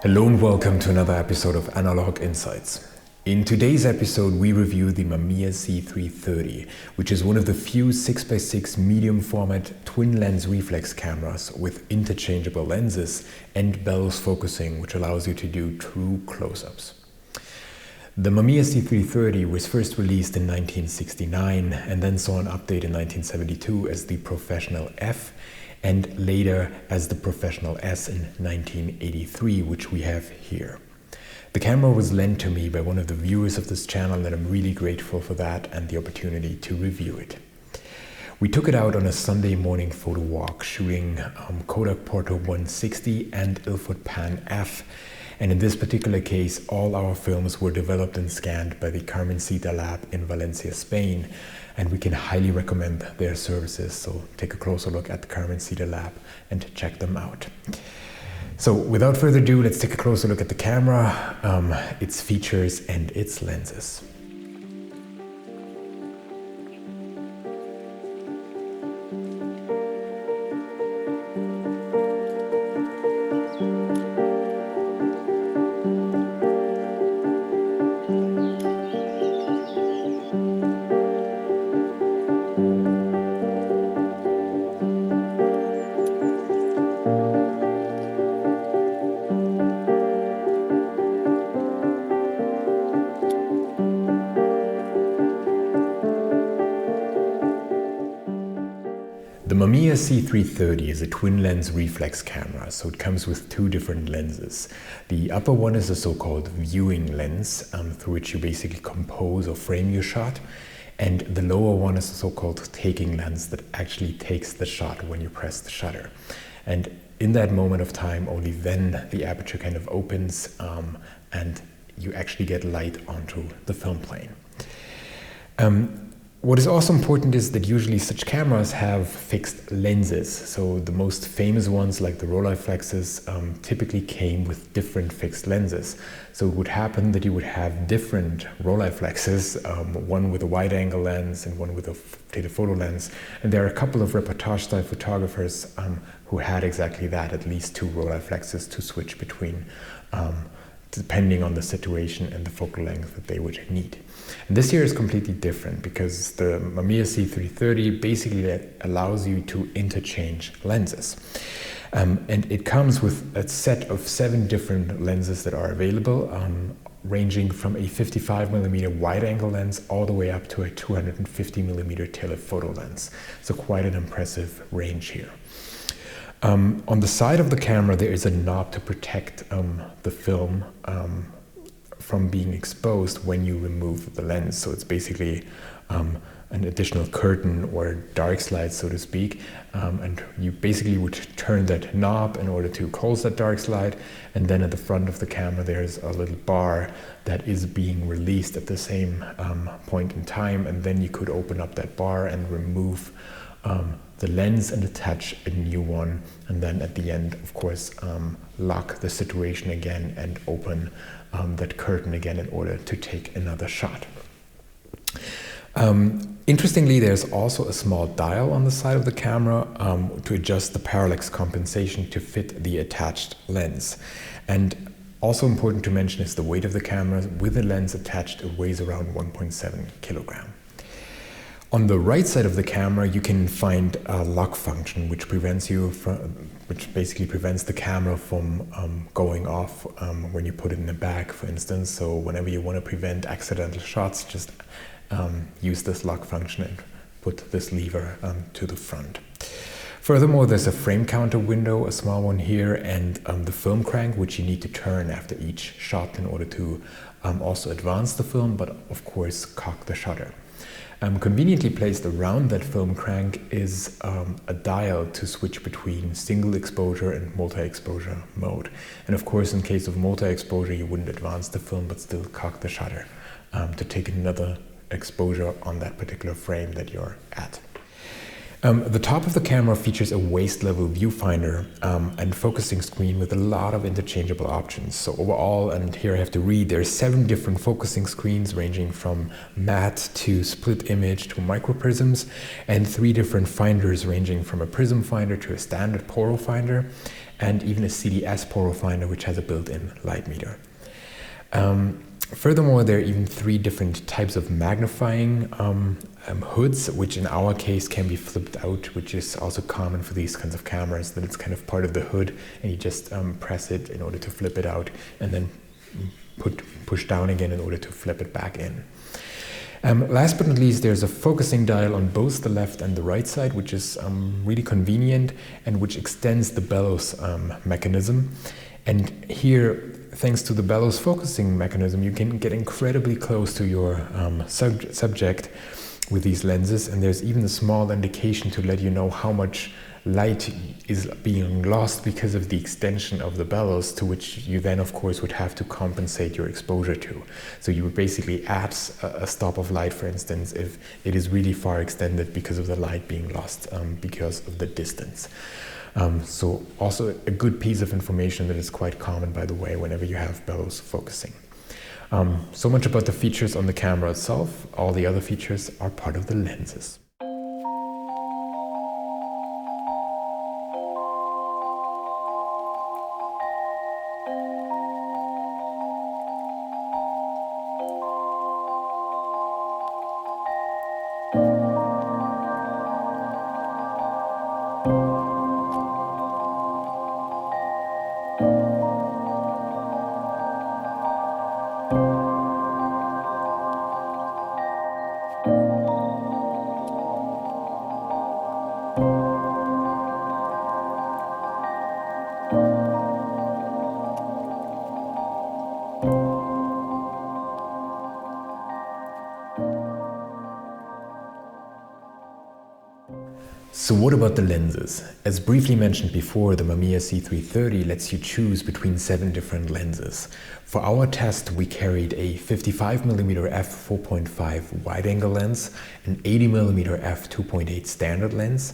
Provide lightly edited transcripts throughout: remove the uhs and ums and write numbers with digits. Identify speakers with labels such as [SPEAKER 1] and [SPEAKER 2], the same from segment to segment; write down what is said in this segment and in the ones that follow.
[SPEAKER 1] Hello and welcome to another episode of Analog Insights. In today's episode, we review the Mamiya C330, which is one of the few 6x6 medium format twin lens reflex cameras with interchangeable lenses and bellows focusing, which allows you to do true close-ups. The Mamiya C330 was first released in 1969 and then saw an update in 1972 as the Professional F and later as the Professional S in 1983, which we have here. The camera was lent to me by one of the viewers of this channel, and I'm really grateful for that and the opportunity to review it. We took it out on a Sunday morning photo walk, shooting Kodak Portra 160 and Ilford Pan F. And in this particular case, all our films were developed and scanned by the Carmencita Lab in Valencia, Spain. And we can highly recommend their services. So take a closer look at the Carmencita Lab and check them out. So without further ado, let's take a closer look at the camera, its features and its lenses. The Mamiya C330 is a twin lens reflex camera, so it comes with two different lenses. The upper one is a so-called viewing lens, through which you basically compose or frame your shot, and the lower one is a so-called taking lens that actually takes the shot when you press the shutter. And in that moment of time, only then the aperture kind of opens and you actually get light onto the film plane. What is also important is that usually such cameras have fixed lenses. So the most famous ones, like the Rolleiflexes, typically came with different fixed lenses. So it would happen that you would have different Rolleiflexes, one with a wide-angle lens and one with a telephoto lens. And there are a couple of reportage-style photographers who had exactly that, at least two Rolleiflexes to switch between, depending on the situation and the focal length that they would need. And this here is completely different because the Mamiya C330 basically allows you to interchange lenses. And it comes with a set of 7 different lenses that are available, ranging from a 55mm wide-angle lens all the way up to a 250mm telephoto lens. So quite an impressive range here. On the side of the camera, there is a knob to protect the film from being exposed when you remove the lens. So it's basically an additional curtain or dark slide, so to speak. And you basically would turn that knob in order to close that dark slide. And then at the front of the camera, there's a little bar that is being released at the same point in time. And then you could open up that bar and remove the lens and attach a new one, and then at the end, of course, lock the situation again and open that curtain again in order to take another shot. Interestingly, there's also a small dial on the side of the camera to adjust the parallax compensation to fit the attached lens. And also important to mention is the weight of the camera. With the lens attached, it weighs around 1.7 kilogram. On the right side of the camera, you can find a lock function, which basically prevents the camera from going off when you put it in a bag, for instance. So whenever you want to prevent accidental shots, just use this lock function and put this lever to the front. Furthermore, there's a frame counter window, a small one here, and the film crank, which you need to turn after each shot in order to also advance the film, but of course cock the shutter. Conveniently placed around that film crank is a dial to switch between single exposure and multi-exposure mode. And of course, in case of multi-exposure, you wouldn't advance the film, but still cock the shutter to take another exposure on that particular frame that you're at. The top of the camera features a waist-level viewfinder and focusing screen with a lot of interchangeable options. So overall, and here I have to read, there are 7 different focusing screens ranging from matte to split image to microprisms, and 3 different finders ranging from a prism finder to a standard poro finder. and even a CDS photo finder, which has a built-in light meter. Furthermore, there are even 3 different types of magnifying hoods, which in our case can be flipped out, which is also common for these kinds of cameras, that it's kind of part of the hood and you just press it in order to flip it out and then push down again in order to flip it back in. Last but not least, there's a focusing dial on both the left and the right side, which is really convenient and which extends the bellows mechanism. And here, thanks to the bellows focusing mechanism, you can get incredibly close to your subject with these lenses, and there's even a small indication to let you know how much light is being lost because of the extension of the bellows, to which you then of course would have to compensate your exposure to. So you would basically add a stop of light, for instance, if it is really far extended because of the light being lost because of the distance. So also a good piece of information that is quite common, by the way, whenever you have bellows focusing. So much about the features on the camera itself. All the other features are part of the lenses. So what about the lenses? As briefly mentioned before, the Mamiya C330 lets you choose between 7 different lenses. For our test, we carried a 55mm f4.5 wide-angle lens, an 80mm f2.8 standard lens,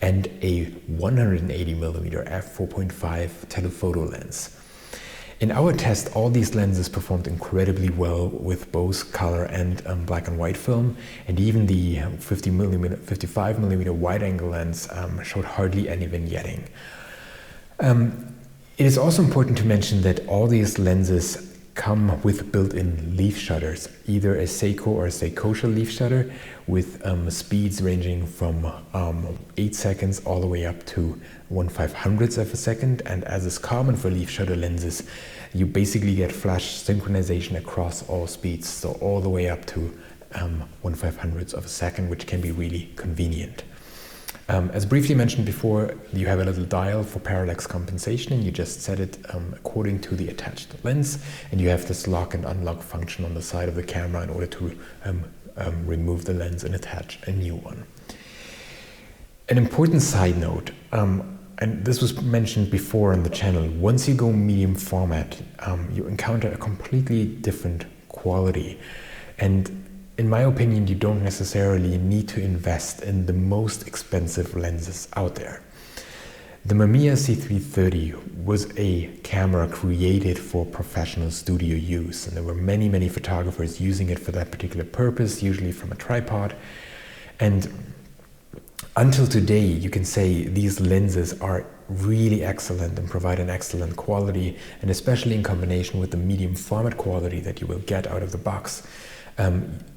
[SPEAKER 1] and a 180mm f4.5 telephoto lens. In our test, all these lenses performed incredibly well with both color and black and white film, and even the 55mm wide-angle lens showed hardly any vignetting. It is also important to mention that all these lenses come with built-in leaf shutters, either a Seiko or a Seikosha leaf shutter with speeds ranging from 8 seconds all the way up to 1/500th of a second. And as is common for leaf shutter lenses, you basically get flash synchronization across all speeds, so all the way up to 1/500th of a second, which can be really convenient. As briefly mentioned before, you have a little dial for parallax compensation, and you just set it according to the attached lens, and you have this lock and unlock function on the side of the camera in order to remove the lens and attach a new one. An important side note, and this was mentioned before on the channel, once you go medium format, you encounter a completely different quality. And in my opinion, you don't necessarily need to invest in the most expensive lenses out there. The Mamiya C330 was a camera created for professional studio use, and there were many, many photographers using it for that particular purpose, usually from a tripod. And until today, you can say these lenses are really excellent and provide an excellent quality, and especially in combination with the medium format quality that you will get out of the box.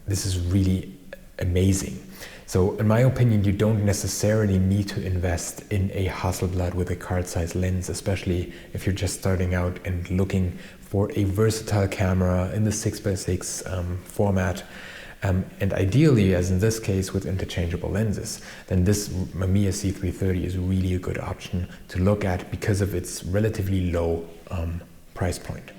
[SPEAKER 1] This is really amazing. So in my opinion, you don't necessarily need to invest in a Hasselblad with a card-size lens, especially if you're just starting out and looking for a versatile camera in the 6x6 format. And ideally, as in this case with interchangeable lenses, then this Mamiya C330 is really a good option to look at because of its relatively low price point.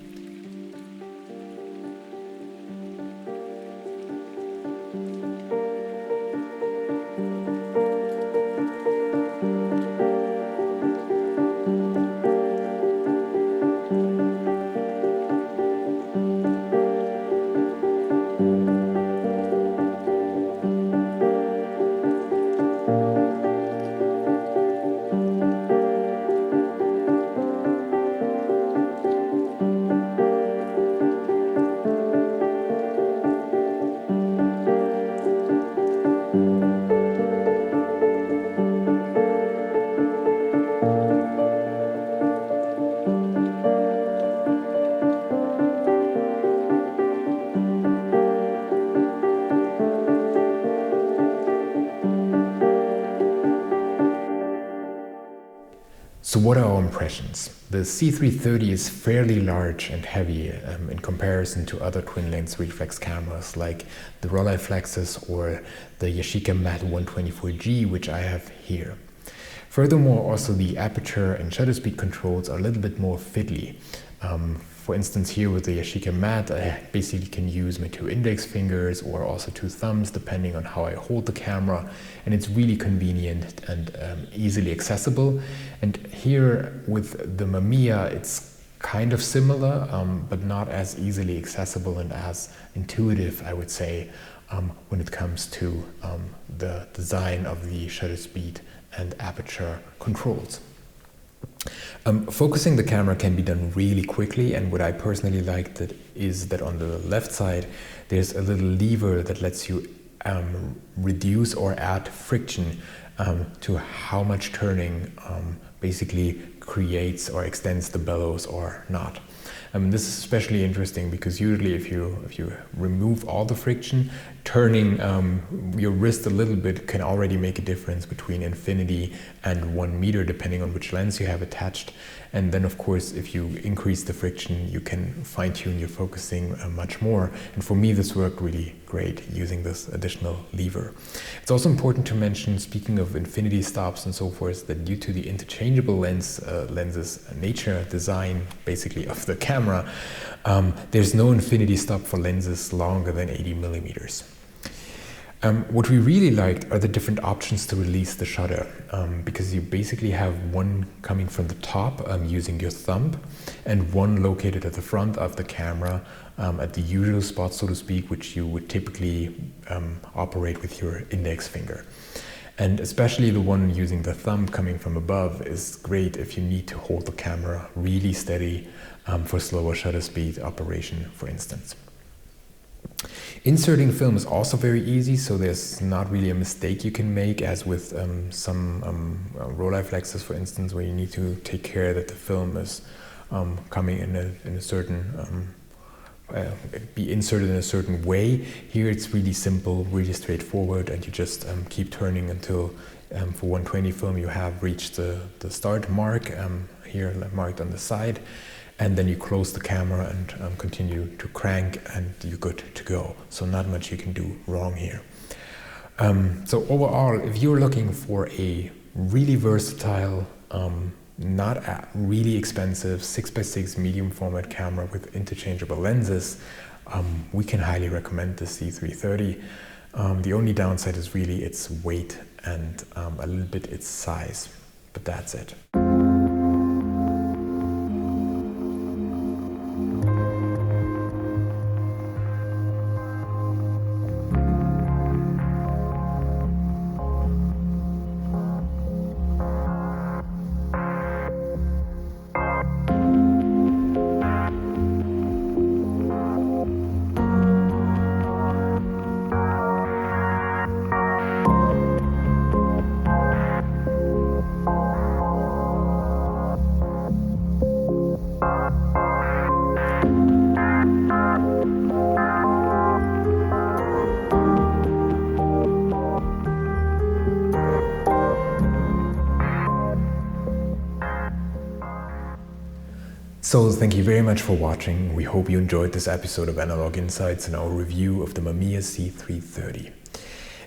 [SPEAKER 1] So what are our impressions? The C330 is fairly large and heavy in comparison to other twin lens reflex cameras like the Rolleiflexes or the Yashica Mat 124G, which I have here. Furthermore, also the aperture and shutter speed controls are a little bit more fiddly. For instance, here with the Yashica Mat, I basically can use my 2 index fingers or also 2 thumbs, depending on how I hold the camera, and it's really convenient and easily accessible. And here with the Mamiya, it's kind of similar, but not as easily accessible and as intuitive, I would say, when it comes to the design of the shutter speed and aperture controls. Focusing the camera can be done really quickly, and what I personally like is that on the left side there's a little lever that lets you reduce or add friction to how much turning basically creates or extends the bellows or not. This is especially interesting because usually if you remove all the friction, turning your wrist a little bit can already make a difference between infinity and 1 meter, depending on which lens you have attached. And then of course, if you increase the friction, you can fine-tune your focusing much more. And for me, this worked really great using this additional lever. It's also important to mention, speaking of infinity stops and so forth, that due to the interchangeable lenses nature, design basically of the camera, there's no infinity stop for lenses longer than 80 millimeters. What we really liked are the different options to release the shutter, because you basically have one coming from the top using your thumb, and one located at the front of the camera at the usual spot, so to speak, which you would typically operate with your index finger. And especially the one using the thumb coming from above is great if you need to hold the camera really steady for slower shutter speed operation, for instance. Inserting film is also very easy, so there's not really a mistake you can make, as with some Rolleiflexes, for instance, where you need to take care that the film is coming in a certain be inserted in a certain way. Here it's really simple, really straightforward, and you just keep turning until for 120 film you have reached the start mark, here marked on the side, and then you close the camera and continue to crank, and you're good to go. So not much you can do wrong here. So overall, if you're looking for a really versatile, not a really expensive 6x6 medium format camera with interchangeable lenses, we can highly recommend the C330. The only downside is really its weight and a little bit its size, but that's it. So thank you very much for watching. We hope you enjoyed this episode of Analog Insights and our review of the Mamiya C330.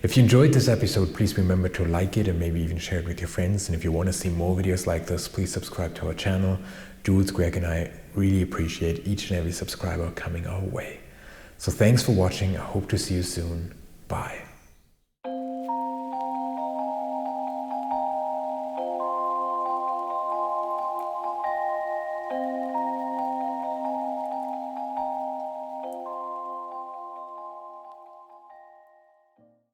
[SPEAKER 1] If you enjoyed this episode, please remember to like it and maybe even share it with your friends. And if you want to see more videos like this, please subscribe to our channel. Jules, Greg and I really appreciate each and every subscriber coming our way. So thanks for watching. I hope to see you soon. Bye.